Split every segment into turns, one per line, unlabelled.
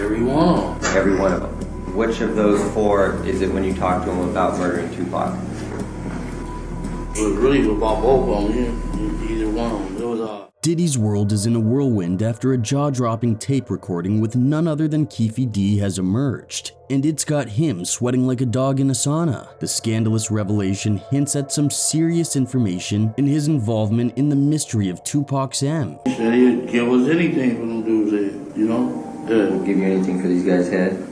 Every one of them.
Every one of them. Which of those four is it when you talk to him about murdering Tupac?
It was really about both of them, either one of them. It was
Diddy's world is in a whirlwind after a jaw-dropping tape recording with none other than Keefe D has emerged, and it's got him sweating like a dog in a sauna. The scandalous revelation hints at some serious information in his involvement in the mystery of Tupac M.
He said he'd give us anything for them dudes there, you know? Yeah.
He'll give you anything for these guys' head?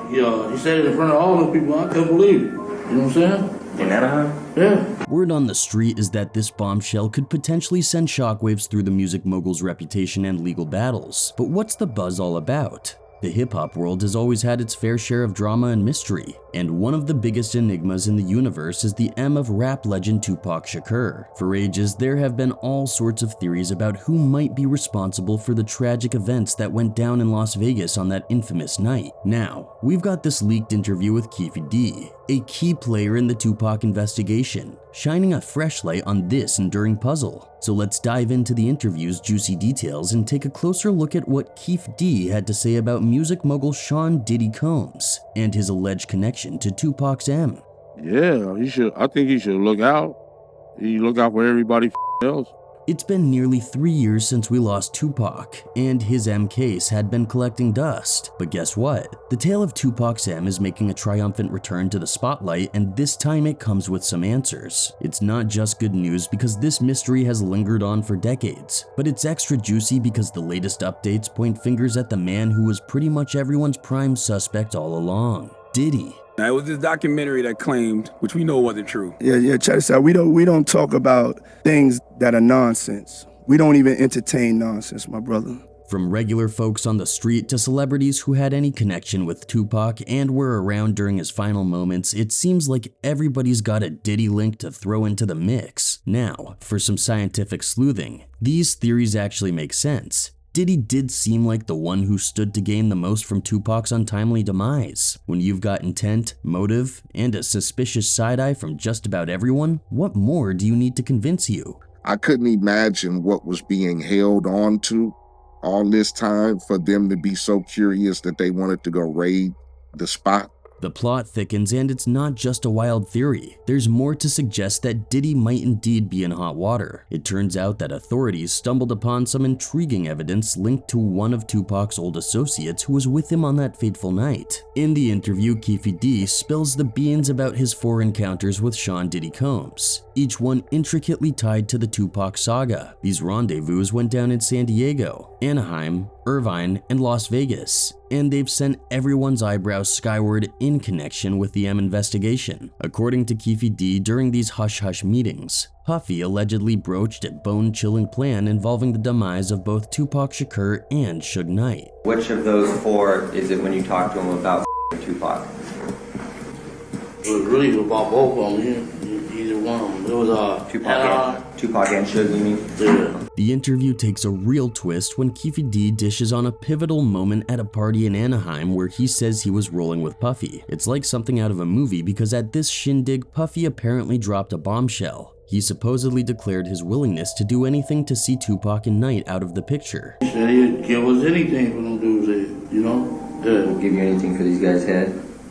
Yeah, he said it in front of all the people. I couldn't believe it. You know what I'm saying?
In Anaheim?
Yeah.
Word on the street is that this bombshell could potentially send shockwaves through the music mogul's reputation and legal battles. But what's the buzz all about? The hip-hop world has always had its fair share of drama and mystery, and one of the biggest enigmas in the universe is the M of rap legend Tupac Shakur. For ages, there have been all sorts of theories about who might be responsible for the tragic events that went down in Las Vegas on that infamous night. Now, we've got this leaked interview with Keefe D, a key player in the Tupac investigation, shining a fresh light on this enduring puzzle. So let's dive into the interview's juicy details and take a closer look at what Keefe D had to say about music mogul Sean Diddy Combs and his alleged connection to Tupac M.
Yeah, he should. I think he should look out. He look out for everybody else.
It's been nearly 3 years since we lost Tupac, and his M case had been collecting dust. But guess what? The tale of Tupac M is making a triumphant return to the spotlight, and this time it comes with some answers. It's not just good news because this mystery has lingered on for decades, but it's extra juicy because the latest updates point fingers at the man who was pretty much everyone's prime suspect all along, Diddy.
Now, it was this documentary that claimed, which we know wasn't true.
Yeah, check this out. We don't talk about things that are nonsense. We don't even entertain nonsense, my brother.
From regular folks on the street to celebrities who had any connection with Tupac and were around during his final moments, it seems like everybody's got a Diddy link to throw into the mix. Now, for some scientific sleuthing, these theories actually make sense. Diddy did seem like the one who stood to gain the most from Tupac's untimely demise. When you've got intent, motive, and a suspicious side-eye from just about everyone, what more do you need to convince you?
I couldn't imagine what was being held on to all this time for them to be so curious that they wanted to go raid the spot.
The plot thickens, and it's not just a wild theory. There's more to suggest that Diddy might indeed be in hot water. It turns out that authorities stumbled upon some intriguing evidence linked to one of Tupac's old associates who was with him on that fateful night. In the interview, Keefe D spills the beans about his 4 encounters with Sean Diddy Combs, each one intricately tied to the Tupac saga. These rendezvous went down in San Diego, Anaheim, Irvine, and Las Vegas, and they've sent everyone's eyebrows skyward in connection with the M investigation. According to Keefe D, during these hush-hush meetings, Puffy allegedly broached a bone-chilling plan involving the demise of both Tupac Shakur and Suge Knight.
Which of those four is it when you talk to him about Tupac?
It was really about both of them, either one of them. It was
Tupac and Suge, you mean?
Yeah.
The interview takes a real twist when Keefe D dishes on a pivotal moment at a party in Anaheim where he says he was rolling with Puffy. It's like something out of a movie because at this shindig, Puffy apparently dropped a bombshell. He supposedly declared his willingness to do anything to see Tupac and Knight out of the picture.
He said he'd give us anything for them dudes there, you know? Yeah.
He'll give you anything for these guys' head?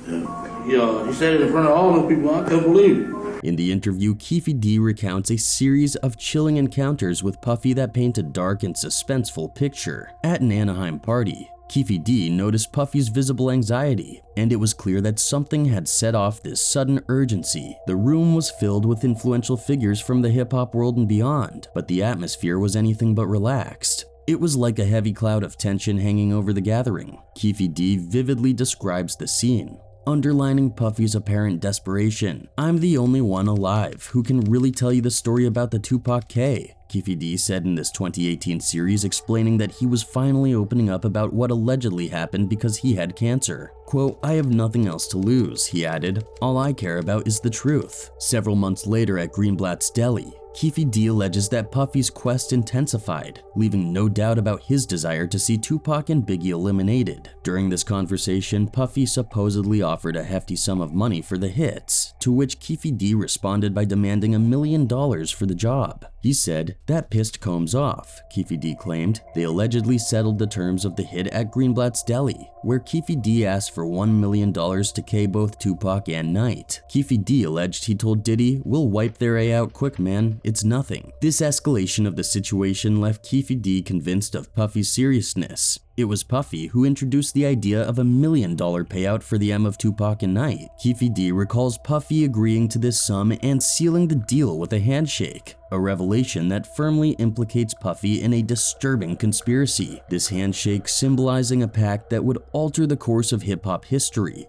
Yeah, he said it in front of all the people. I couldn't believe it.
In the interview, Keefe D recounts a series of chilling encounters with Puffy that paint a dark and suspenseful picture. At an Anaheim party, Keefe D noticed Puffy's visible anxiety, and it was clear that something had set off this sudden urgency. The room was filled with influential figures from the hip-hop world and beyond, but the atmosphere was anything but relaxed. It was like a heavy cloud of tension hanging over the gathering. Keefe D vividly describes the scene, underlining Puffy's apparent desperation. "I'm the only one alive who can really tell you the story about the Tupac K," Keefe D said in this 2018 series, explaining that he was finally opening up about what allegedly happened because he had cancer. Quote, "I have nothing else to lose," he added. "All I care about is the truth." Several months later at Greenblatt's Deli, Keefe D alleges that Puffy's quest intensified, leaving no doubt about his desire to see Tupac and Biggie eliminated. During this conversation, Puffy supposedly offered a hefty sum of money for the hits, to which Keefe D responded by demanding $1 million for the job. He said that pissed Combs off, Keefe D claimed. They allegedly settled the terms of the hit at Greenblatt's Deli, where Keefe D asked for $1 million to K both Tupac and Knight. Keefe D alleged he told Diddy, "We'll wipe their A out quick, man, it's nothing." This escalation of the situation left Keefe D convinced of Puffy's seriousness. It was Puffy who introduced the idea of $1 million payout for the M of Tupac and Knight. Keefe D recalls Puffy agreeing to this sum and sealing the deal with a handshake, a revelation that firmly implicates Puffy in a disturbing conspiracy, this handshake symbolizing a pact that would alter the course of hip-hop history.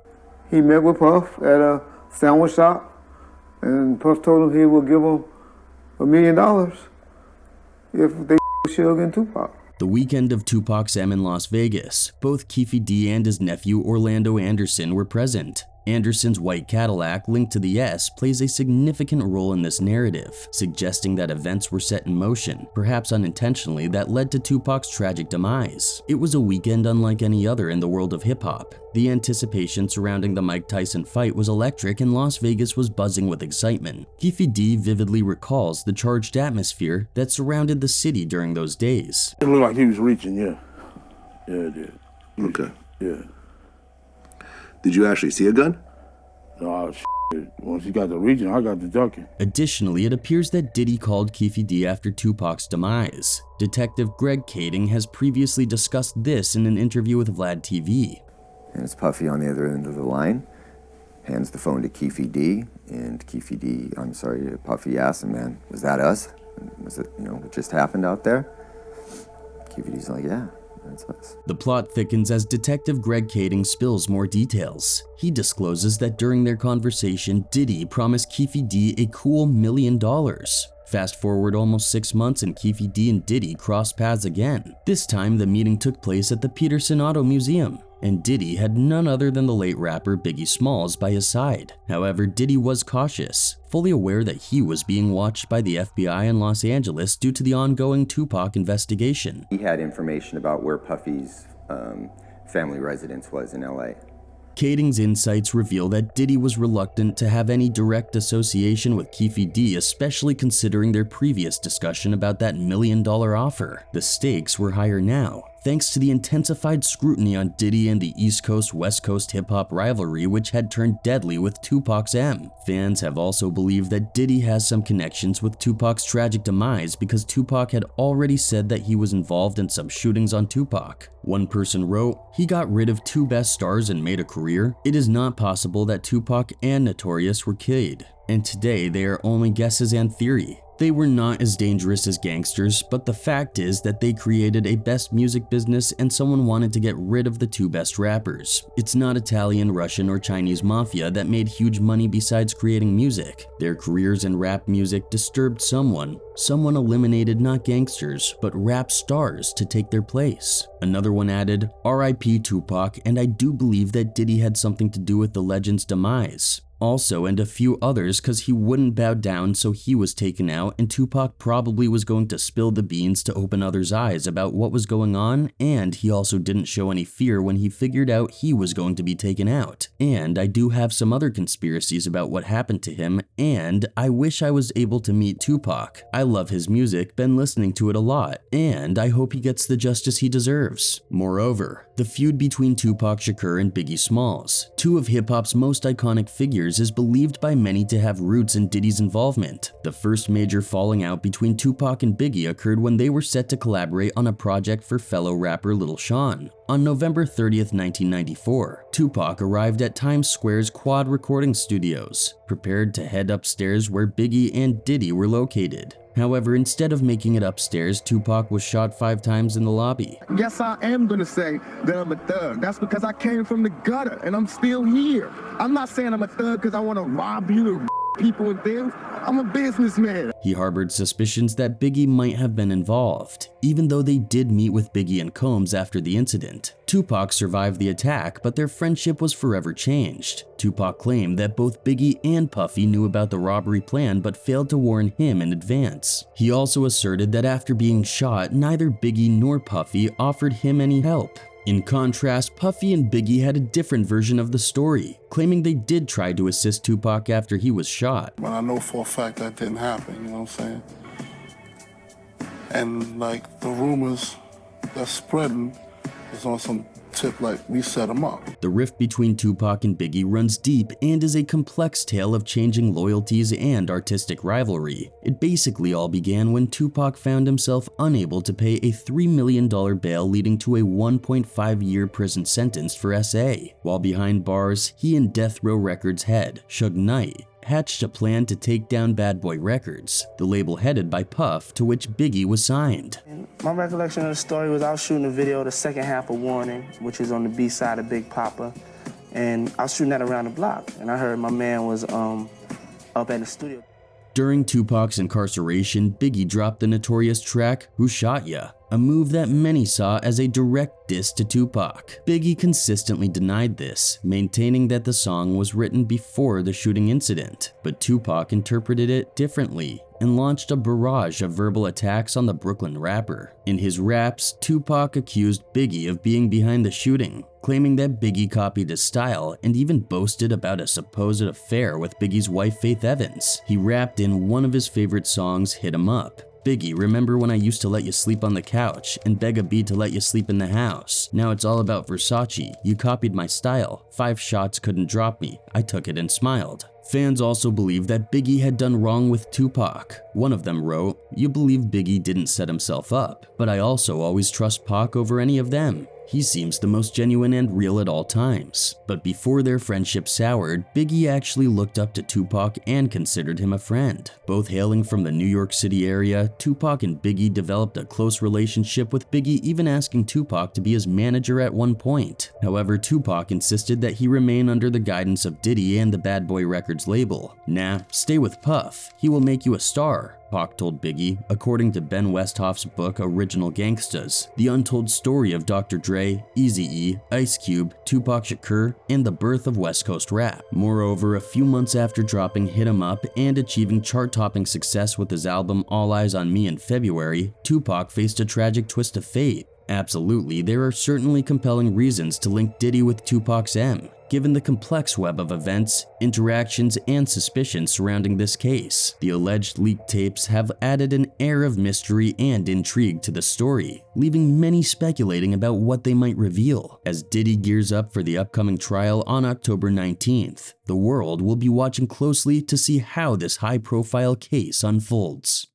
He met with Puff at a sandwich shop, and Puff told him he would give him $1 million if they Suge and Tupac.
The weekend of Tupac's M in Las Vegas, both Keefe D and his nephew Orlando Anderson were present. Anderson's white Cadillac linked to the S plays a significant role in this narrative, suggesting that events were set in motion, perhaps unintentionally, that led to Tupac's tragic demise. It was a weekend unlike any other in the world of hip-hop. The anticipation surrounding the Mike Tyson fight was electric and Las Vegas was buzzing with excitement. Keefe D vividly recalls the charged atmosphere that surrounded the city during those days.
It looked like he was reaching, yeah. Yeah, it did.
Okay.
Yeah.
Did you actually see a gun?
No, shit. Once he got the reaching, I got the ducking.
Additionally, it appears that Diddy called Keefe D after Tupac's demise. Detective Greg Kading has previously discussed this in an interview with Vlad TV.
And it's Puffy on the other end of the line, hands the phone to Keefe D, and Puffy asks him, "Man, was that us? Was it, what just happened out there?" Keefe D's like, "Yeah, that's us."
The plot thickens as Detective Greg Kading spills more details. He discloses that during their conversation, Diddy promised Keefe D a cool $1 million. Fast forward almost 6 months and Keefe D and Diddy crossed paths again. This time, the meeting took place at the Peterson Auto Museum, and Diddy had none other than the late rapper Biggie Smalls by his side. However, Diddy was cautious, fully aware that he was being watched by the FBI in Los Angeles due to the ongoing Tupac investigation.
He had information about where Puffy's family residence was in LA.
Kading's insights reveal that Diddy was reluctant to have any direct association with Keefe D, especially considering their previous discussion about that $1 million offer. The stakes were higher now, thanks to the intensified scrutiny on Diddy and the East Coast-West Coast hip-hop rivalry, which had turned deadly with Tupac's M. Fans have also believed that Diddy has some connections with Tupac's tragic demise because Tupac had already said that he was involved in some shootings on Tupac. One person wrote, "He got rid of 2 best stars and made a career. It is not possible that Tupac and Notorious were killed, and today they are only guesses and theory. They were not as dangerous as gangsters, but the fact is that they created a best music business and someone wanted to get rid of the 2 best rappers. It's not Italian, Russian, or Chinese mafia that made huge money besides creating music. Their careers in rap music disturbed someone. Someone eliminated not gangsters, but rap stars to take their place." Another one added, "R.I.P. Tupac, and I do believe that Diddy had something to do with the legend's demise. Also, and a few others, cause he wouldn't bow down, so he was taken out, and Tupac probably was going to spill the beans to open others' eyes about what was going on, and he also didn't show any fear when he figured out he was going to be taken out. And I do have some other conspiracies about what happened to him, and I wish I was able to meet Tupac. I love his music, been listening to it a lot, and I hope he gets the justice he deserves." Moreover, the feud between Tupac Shakur and Biggie Smalls, 2 of hip-hop's most iconic figures, is believed by many to have roots in Diddy's involvement. The first major falling out between Tupac and Biggie occurred when they were set to collaborate on a project for fellow rapper Lil Sean. On November 30th, 1994, Tupac arrived at Times Square's Quad Recording Studios, prepared to head upstairs where Biggie and Diddy were located. However, instead of making it upstairs, Tupac was shot 5 times in the lobby.
Yes, I am gonna say that I'm a thug. That's because I came from the gutter and I'm still here. I'm not saying I'm a thug because I want to rob you or people and things. I'm a businessman.
He harbored suspicions that Biggie might have been involved, even though they did meet with Biggie and Combs after the incident. Tupac survived the attack, but their friendship was forever changed. Tupac claimed that both Biggie and Puffy knew about the robbery plan but failed to warn him in advance. He also asserted that after being shot, neither Biggie nor Puffy offered him any help. In contrast, Puffy and Biggie had a different version of the story, claiming they did try to assist Tupac after he was shot.
But I know for a fact that didn't happen, you know what I'm saying?
And like the rumors that's spreading is on some tip like we set him up.
The rift between Tupac and Biggie runs deep and is a complex tale of changing loyalties and artistic rivalry. It basically all began when Tupac found himself unable to pay a $3 million bail, leading to a 1.5-year prison sentence for SA. While behind bars, he and Death Row Records head, Suge Knight, hatched a plan to take down Bad Boy Records, the label headed by Puff, to which Biggie was signed.
My recollection of the story was I was shooting a video, the second half of Warning, which is on the B-side of Big Papa, and I was shooting that around the block, and I heard my man was up at the studio.
During Tupac's incarceration, Biggie dropped the notorious track Who Shot Ya?, a move that many saw as a direct diss to Tupac. Biggie consistently denied this, maintaining that the song was written before the shooting incident, but Tupac interpreted it differently and launched a barrage of verbal attacks on the Brooklyn rapper. In his raps, Tupac accused Biggie of being behind the shooting, claiming that Biggie copied his style and even boasted about a supposed affair with Biggie's wife Faith Evans. He rapped in one of his favorite songs, Hit 'Em Up. Biggie, remember when I used to let you sleep on the couch and beg a beat to let you sleep in the house? Now it's all about Versace. You copied my style. 5 shots couldn't drop me. I took it and smiled. Fans also believe that Biggie had done wrong with Tupac. One of them wrote, "You believe Biggie didn't set himself up, but I also always trust Pac over any of them. He seems the most genuine and real at all times." But before their friendship soured, Biggie actually looked up to Tupac and considered him a friend. Both hailing from the New York City area, Tupac and Biggie developed a close relationship, with Biggie even asking Tupac to be his manager at one point. However, Tupac insisted that he remain under the guidance of Diddy and the Bad Boy Records label. "Nah, stay with Puff. He will make you a star," Pac told Biggie, according to Ben Westhoff's book Original Gangstas, the untold story of Dr. Dre, Eazy-E, Ice Cube, Tupac Shakur, and the birth of West Coast rap. Moreover, a few months after dropping Hit 'Em Up and achieving chart-topping success with his album All Eyes on Me in February, Tupac faced a tragic twist of fate. Absolutely, there are certainly compelling reasons to link Diddy with Tupac's M, given the complex web of events, interactions, and suspicions surrounding this case. The alleged leaked tapes have added an air of mystery and intrigue to the story, leaving many speculating about what they might reveal. As Diddy gears up for the upcoming trial on October 19th, the world will be watching closely to see how this high-profile case unfolds.